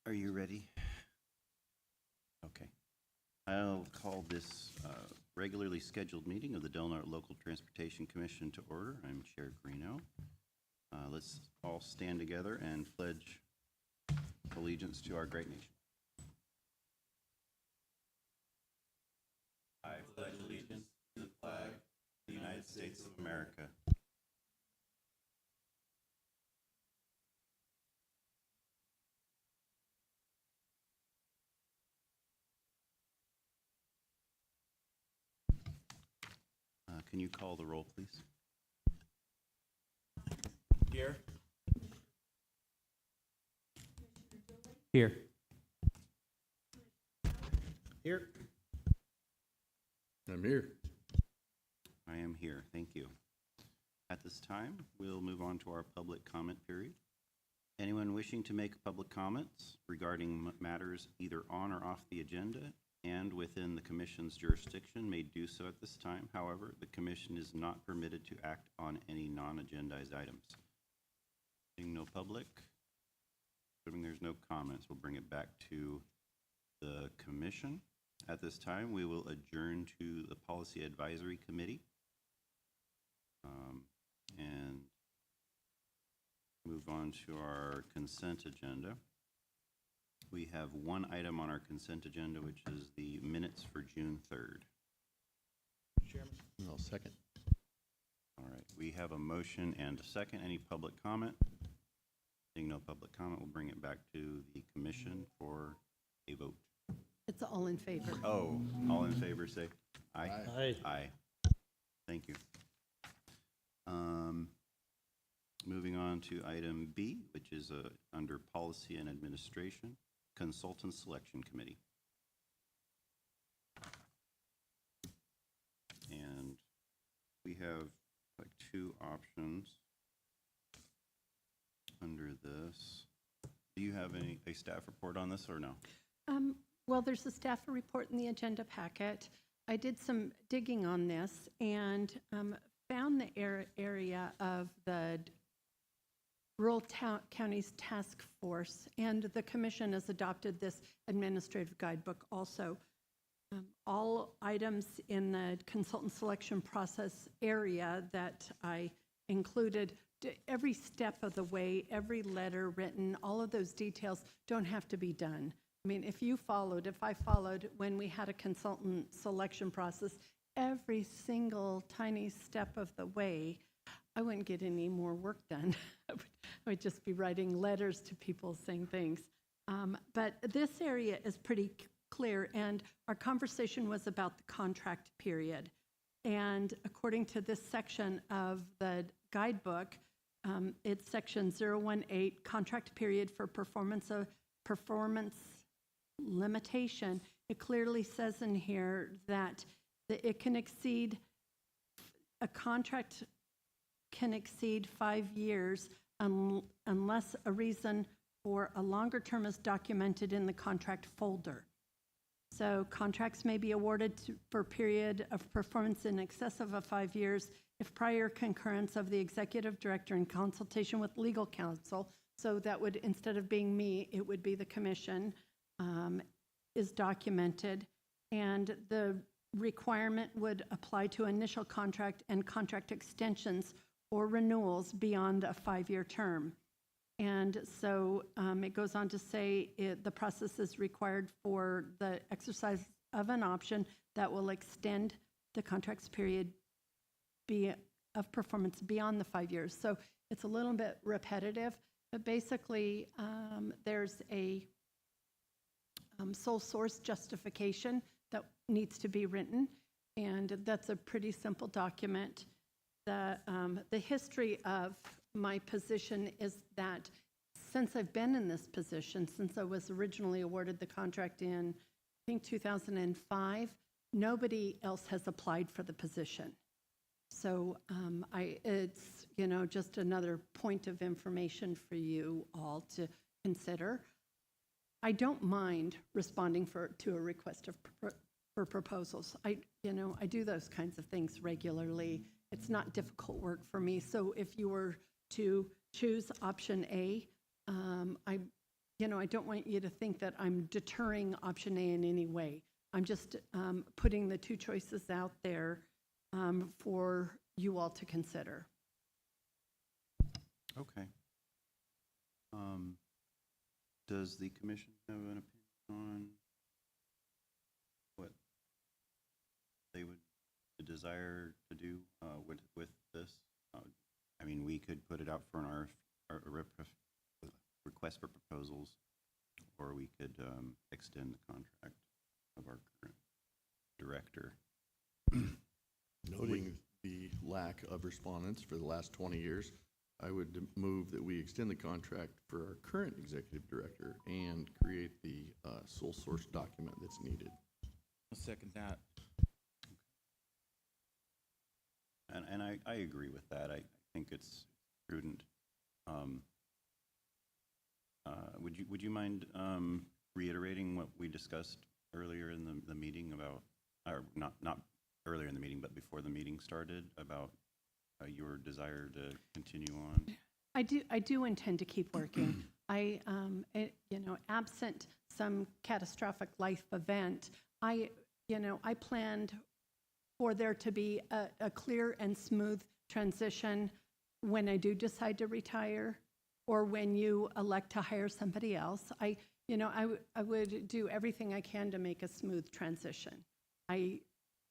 Are you ready? Okay. I'll call this regularly scheduled meeting of the Del Norte Local Transportation Commission to order. I'm Chair Greeno. Let's all stand together and pledge allegiance to our great nation. I pledge allegiance to the flag of the United States of America. Can you call the roll, please? Here. Here. Here. I'm here. I am here. Thank you. At this time, we'll move on to our public comment period. Anyone wishing to make public comments regarding matters either on or off the agenda and within the Commission's jurisdiction may do so at this time. However, the Commission is not permitted to act on any non-agendized items. Seeing no public, assuming there's no comments, we'll bring it back to the Commission. At this time, we will adjourn to the Policy Advisory Committee and move on to our consent agenda. We have one item on our consent agenda, which is the minutes for June 3rd. Chairman. I'll second. All right, we have a motion and a second. Any public comment? Seeing no public comment, we'll bring it back to the Commission for a vote. It's all in favor. Oh, all in favor, say aye. Aye. Aye. Thank you. Moving on to item B, which is under Policy and Administration, Consultant Selection Committee. And we have like two options under this. Do you have a staff report on this or no? Well, there's a staff report in the agenda packet. I did some digging on this and found the area of the Rural Counties Task Force, and the Commission has adopted this administrative guidebook also. All items in the consultant selection process area that I included, every step of the way, every letter written, all of those details don't have to be done. I mean, if I followed when we had a consultant selection process, every single tiny step of the way, I wouldn't get any more work done. I would just be writing letters to people saying things. But this area is pretty clear, and our conversation was about the contract period. And according to this section of the guidebook, it's section 018, contract period for performance limitation. It clearly says in here that a contract can exceed 5 years unless a reason for a longer term is documented in the contract folder. So contracts may be awarded for a period of performance in excess of 5 years if prior concurrence of the executive director in consultation with legal counsel, so that would, instead of being me, it would be the Commission, is documented. And the requirement would apply to initial contract and contract extensions or renewals beyond a 5-year term. And so it goes on to say the process is required for the exercise of an option that will extend the contract's period of performance beyond the 5 years. So it's a little bit repetitive, but basically there's a sole source justification that needs to be written, and that's a pretty simple document. The history of my position is that since I've been in this position, since I was originally awarded the contract in, I think, 2005, nobody else has applied for the position. So it's, just another point of information for you all to consider. I don't mind responding to a request for proposals. I do those kinds of things regularly. It's not difficult work for me. So if you were to choose option A, I don't want you to think that I'm deterring option A in any way. I'm just putting the two choices out there for you all to consider. Okay. Does the commission have an opinion on what they would desire to do with this? I mean, we could put it out for an request for proposals, or we could extend the contract of our current director. Noting the lack of respondents for the last 20 years, I would move that we extend the contract for our current executive director and create the sole source document that's needed. I'll second that. And I agree with that. I think it's prudent. Would you mind reiterating what we discussed earlier in the meeting about, or not earlier in the meeting, but before the meeting started, about your desire to continue on? I do intend to keep working. Absent some catastrophic life event, I planned for there to be a clear and smooth transition when I do decide to retire, or when you elect to hire somebody else. I would do everything I can to make a smooth transition. I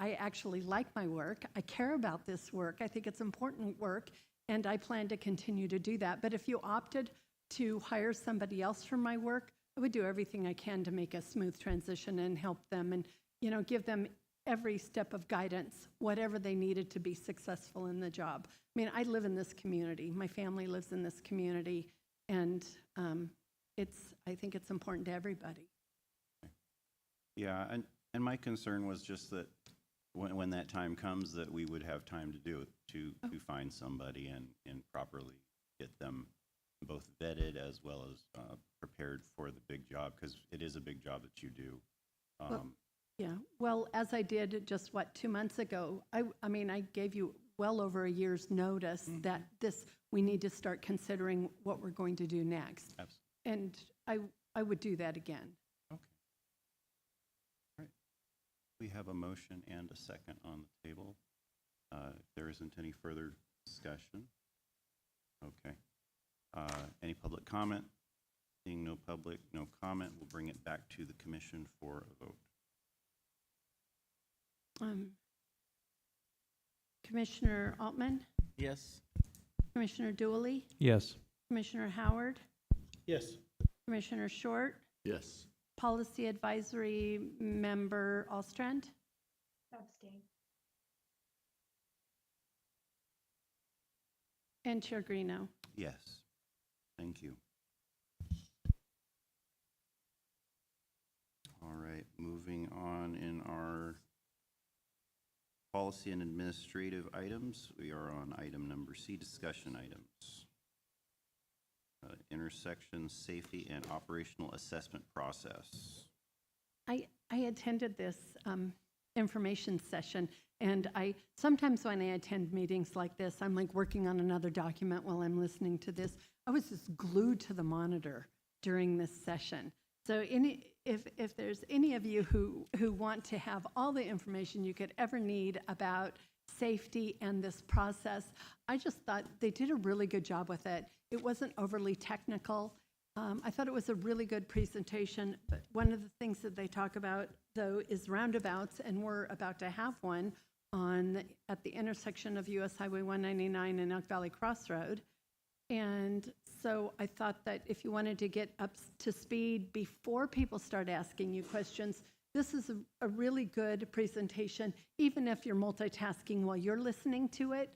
actually like my work. I care about this work. I think it's important work, and I plan to continue to do that. But if you opted to hire somebody else for my work, I would do everything I can to make a smooth transition and help them and, give them every step of guidance, whatever they needed to be successful in the job. I mean, I live in this community. My family lives in this community, and I think it's important to everybody. Yeah, and my concern was just that when that time comes, that we would have time to do it, to find somebody and properly get them both vetted as well as prepared for the big job, because it is a big job that you do. Well, as I did just 2 months ago, I mean, I gave you well over a year's notice that we need to start considering what we're going to do next. Absolutely. And I would do that again. Okay. All right. We have a motion and a second on the table. If there isn't any further discussion. Okay. Any public comment? Seeing no public, no comment, we'll bring it back to the commission for a vote. Commissioner Altman, Yes. Commissioner Dooley, Yes. Commissioner Howard, Yes. Commissioner Short, Yes. Policy Advisory Member Alstrand, Abstain. and Chair Greeno. Yes. Thank you. All right, moving on in our policy and administrative items, we are on item number C, discussion items. Intersection safety and operational assessment process. I attended this information session, and sometimes when I attend meetings like this, I'm like working on another document while I'm listening to this. I was just glued to the monitor during this session. So if there's any of you who want to have all the information you could ever need about safety and this process, I just thought they did a really good job with it. It wasn't overly technical. I thought it was a really good presentation, but one of the things that they talk about, though, is roundabouts, and we're about to have one at the intersection of US Highway 199 and Elk Valley Crossroad. And so I thought that if you wanted to get up to speed before people start asking you questions, this is a really good presentation, even if you're multitasking while you're listening to it,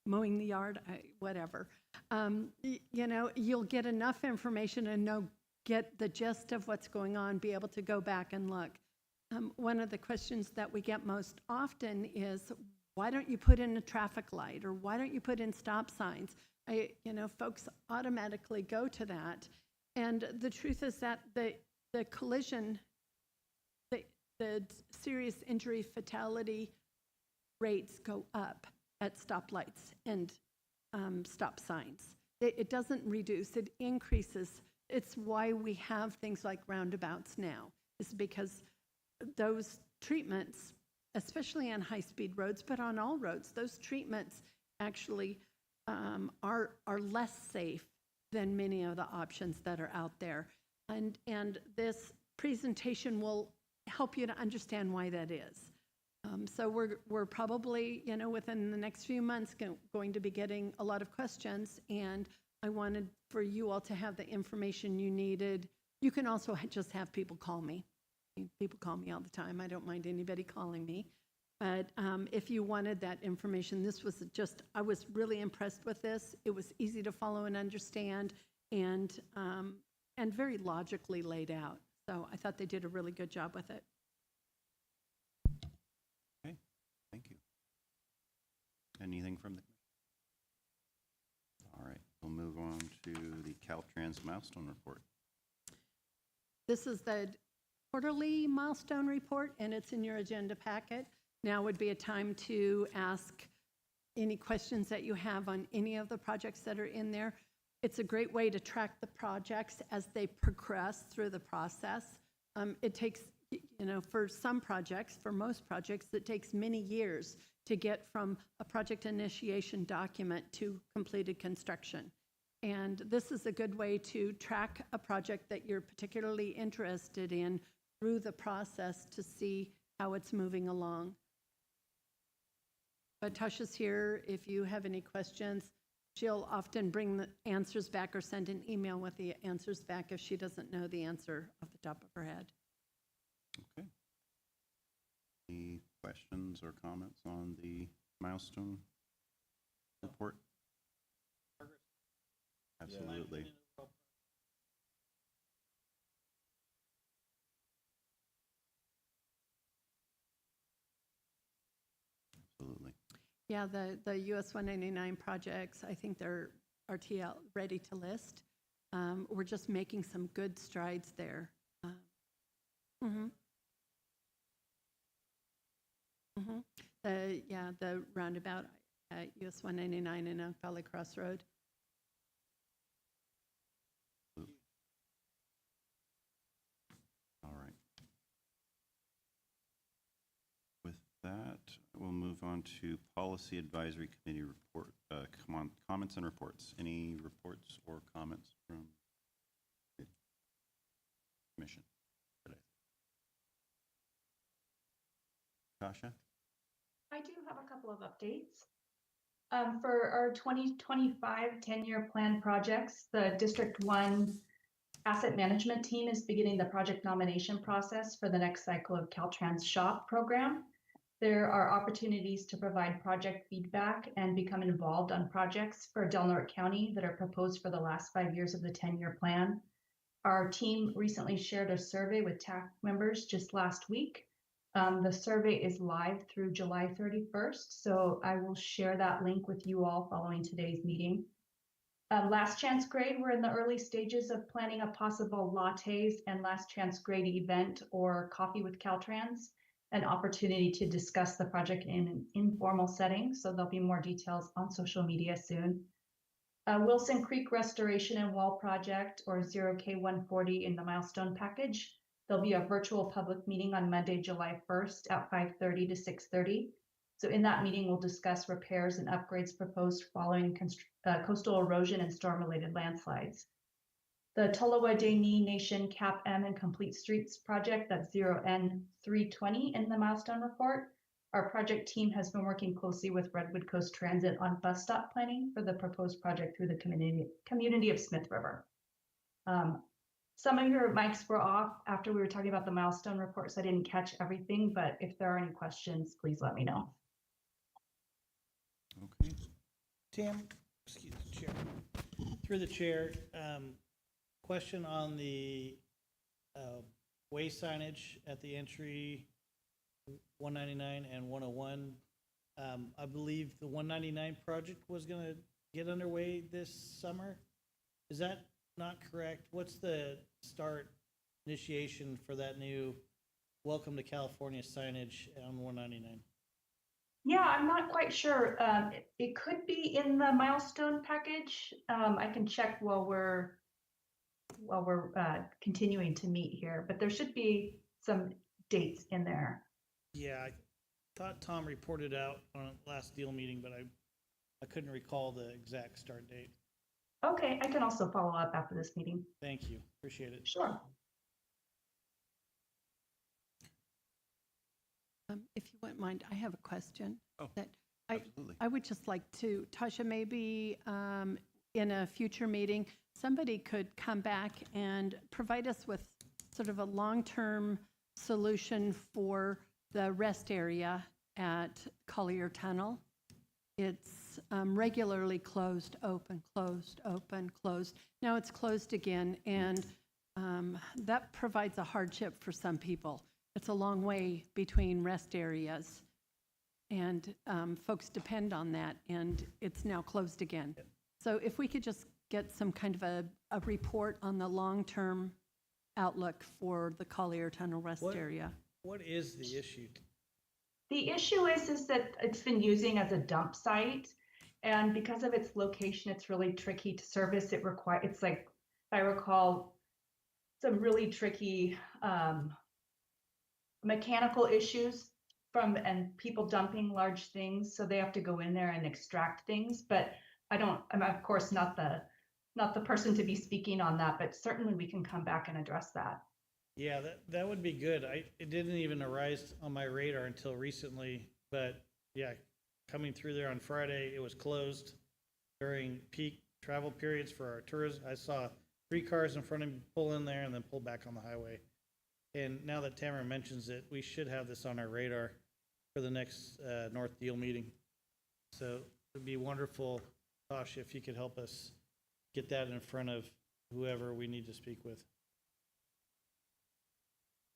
mowing the yard, whatever. You'll get enough information and get the gist of what's going on, be able to go back and look. One of the questions that we get most often is, why don't you put in a traffic light, or why don't you put in stop signs? Folks automatically go to that. And the truth is that the collision, the serious injury fatality rates go up at stoplights and stop signs. It doesn't reduce, it increases it's why we have things like roundabouts now, is because those treatments, especially on high-speed roads, but on all roads, those treatments actually are less safe than many of the options that are out there. And this presentation will help you to understand why that is. So we're probably, within the next few months going to be getting a lot of questions, and I wanted for you all to have the information you needed. You can also just have people call me. People call me all the time. I don't mind anybody calling me. But if you wanted that information, this was just, I was really impressed with this. It was easy to follow and understand, and very logically laid out. So I thought they did a really good job with it. Okay, thank you. Anything from the commission? All right, we'll move on to the Caltrans milestone report. This is the quarterly milestone report, and it's in your agenda packet. Now would be a time to ask any questions that you have on any of the projects that are in there. It's a great way to track the projects as they progress through the process. It takes, for some projects, for most projects, it takes many years to get from a project initiation document to completed construction. And this is a good way to track a project that you're particularly interested in through the process to see how it's moving along. But Tasha's here if you have any questions. She'll often bring the answers back or send an email with the answers back if she doesn't know the answer off the top of her head. Okay. Any questions or comments on the milestone report? Absolutely. Absolutely. Yeah, the US 199 projects, I think they're RTL ready to list. We're just making some good strides there. The roundabout at US 199 and Oak Valley Crossroad. All right. With that, we'll move on to Policy Advisory Committee report. Comments and reports. Any reports or comments from the commission today? Tasha? I do have a couple of updates. For our 2025 10-year plan projects, the District 1 asset management team is beginning the project nomination process for the next cycle of Caltrans SHOP program. There are opportunities to provide project feedback and become involved on projects for Del Norte County that are proposed for the last 5 years of the 10-year plan. Our team recently shared a survey with TAC members just last week. The survey is live through July 31st, so I will share that link with you all following today's meeting. Last Chance Grade, we're in the early stages of planning a possible lattes and Last Chance Grade event or coffee with Caltrans, an opportunity to discuss the project in an informal setting, so there'll be more details on social media soon. Wilson Creek Restoration and Wall Project, or 0K140 in the milestone package. There'll be a virtual public meeting on Monday, July 1st at 5:30 to 6:30. So in that meeting, we'll discuss repairs and upgrades proposed following coastal erosion and storm-related landslides. The Tolowa-Deni Nation Cap M and Complete Streets project, that's 0N320 in the milestone report. Our project team has been working closely with Redwood Coast Transit on bus stop planning for the proposed project through the community of Smith River. Some of your mics were off after we were talking about the milestone reports. I didn't catch everything, but if there are any questions, please let me know. Okay. Tim, excuse the chair. Through the chair, question on the way signage at the entry 199 and 101. I believe the 199 project was going to get underway this summer. Is that not correct? What's the start initiation for that new Welcome to California signage on 199? Yeah, I'm not quite sure. It could be in the milestone package. I can check while we're while we're continuing to meet here, but there should be some dates in there. Yeah, I thought Tom reported out on last deal meeting, but I couldn't recall the exact start date. Okay, I can also follow up after this meeting. Thank you, appreciate it. Sure. If you wouldn't mind, I have a question. Oh, that absolutely. I would just like to, Tasha, maybe in a future meeting, somebody could come back and provide us with sort of a long-term solution for the rest area at Collier Tunnel. It's regularly closed, open, closed, open, closed. Now it's closed again, and that provides a hardship for some people. It's a long way between rest areas, and folks depend on that, and it's now closed again. So if we could just get some kind of a report on the long-term outlook for the Collier Tunnel rest area. What is the issue? The issue is that it's been using as a dump site, and because of its location, it's really tricky to service. It's like, if I recall, some really tricky mechanical issues and people dumping large things, so they have to go in there and extract things. But I'm of course not the person to be speaking on that, but certainly we can come back and address that. Yeah, that would be good. It didn't even arise on my radar until recently, but yeah, coming through there on Friday, it was closed during peak travel periods for our tourists. I saw 3 cars in front of me pull in there and then pull back on the highway. And now that Tamara mentions it, we should have this on our radar for the next North Deal meeting. So it'd be wonderful, Tasha, if you could help us get that in front of whoever we need to speak with.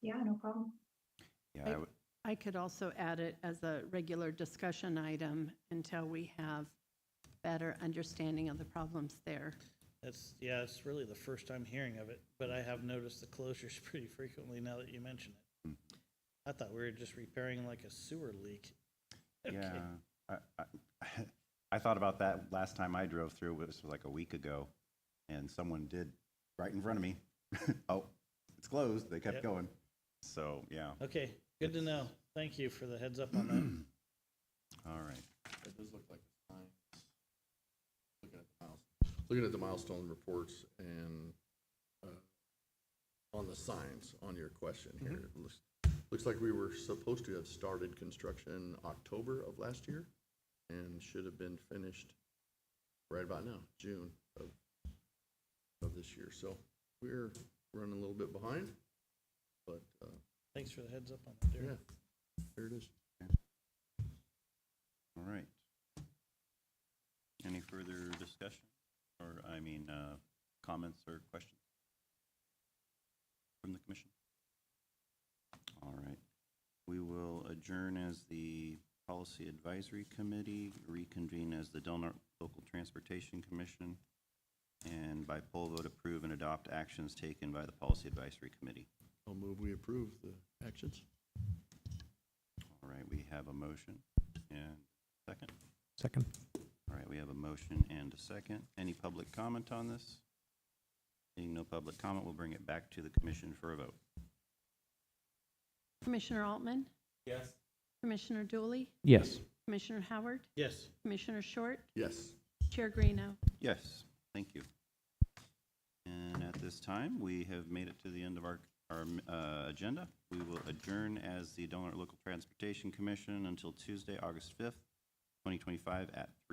Yeah, no problem. Yeah, I could also add it as a regular discussion item until we have better understanding of the problems there. It's really the first time hearing of it, but I have noticed the closures pretty frequently now that you mention it. I thought we were just repairing like a sewer leak. Okay. yeah. I thought about that last time I drove through. This was like a week ago, and someone did right in front of me. Oh, it's closed. They kept Yep. going. So, yeah. Okay, good to know. Thank you for the heads up on that. All right. It does look like a sign. Looking at the milestone reports and on the signs on your question here, it looks like we were supposed to have started construction October of last year and should have been finished right about now, June of this year. So we're running a little bit behind, but Thanks for the heads up on that, Darren. yeah, there it is. All right. Any further discussion? Or, comments or questions from the commission? All right. We will adjourn as the Policy Advisory Committee, reconvene as the Del Norte Local Transportation Commission, and by poll vote approve and adopt actions taken by the Policy Advisory Committee. I'll move we approve the actions. All right, we have a motion and second. Second. All right, we have a motion and a second. Any public comment on this? Seeing no public comment, we'll bring it back to the commission for a vote. Commissioner Altman? Yes. Commissioner Dooley? Yes. Commissioner Howard? Yes. Commissioner Short? Yes. Chair Greeno? Yes, thank you. And at this time, we have made it to the end of our agenda. We will adjourn as the Del Norte Local Transportation Commission until Tuesday, August 5th, 2025 at 3.